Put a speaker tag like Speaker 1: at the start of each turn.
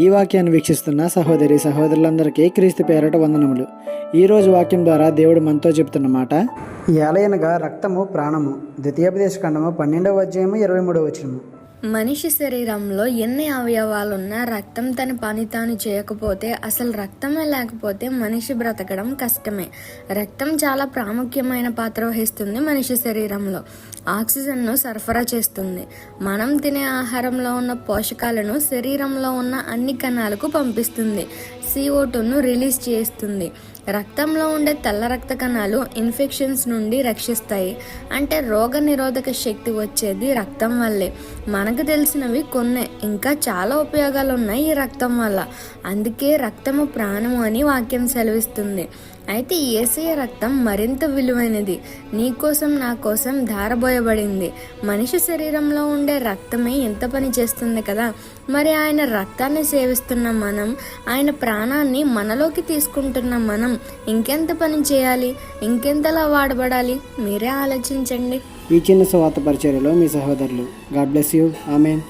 Speaker 1: ఈ వాక్యాన్ని వీక్షిస్తున్న సహోదరి సహోదరులందరికీ క్రీస్తు పేరట వందనములు. ఈరోజు వాక్యం ద్వారా దేవుడు మనతో చెబుతున్న మాట, ఏలయనగా రక్తము ప్రాణము. ద్వితీయోపదేశకాండము 12వ అధ్యాయము 23వ వచనము.
Speaker 2: మనిషి శరీరంలో ఎన్ని అవయవాలున్నా రక్తం తన పని తాను చేయకపోతే, అసలు రక్తమే లేకపోతే మనిషి బ్రతకడం కష్టమే. రక్తం చాలా ప్రాముఖ్యమైన పాత్ర వహిస్తుంది మనిషి శరీరంలో. ఆక్సిజన్ను సరఫరా చేస్తుంది. మనం తినే ఆహారంలో ఉన్న పోషకాలను శరీరంలో ఉన్న అన్ని కణాలకు పంపిస్తుంది. CO2ను రిలీజ్ చేస్తుంది. రక్తంలో ఉండే తెల్ల రక్త కణాలు ఇన్ఫెక్షన్స్ నుండి రక్షిస్తాయి. అంటే రోగ నిరోధక శక్తి వచ్చేది రక్తం వల్లే. మనకు తెలిసినవి కొన్నే, ఇంకా చాలా ఉపయోగాలు ఉన్నాయి ఈ రక్తం వల్ల. అందుకే రక్తము ప్రాణము అని వాక్యం సెలవిస్తుంది. అయితే యేసయ్య రక్తం మరింత విలువైనది. నీ కోసం నా కోసం ధారబోయబడింది. మనిషి శరీరంలో ఉండే రక్తమే ఎంత పని చేస్తుంది కదా. మరి ఆయన రక్తాన్ని సేవిస్తున్న మనం, ఆయన ప్రాణాన్ని మనలోకి తీసుకుంటున్న మనం ఇంకెంత పని చేయాలి, ఇంకెంతలా వాడబడాలి? మీరే ఆలోచించండి.
Speaker 1: ఈ చిన్న సువార్త పరిచర్యలో మీ సహోదరులు. God bless you. ఆమేన్.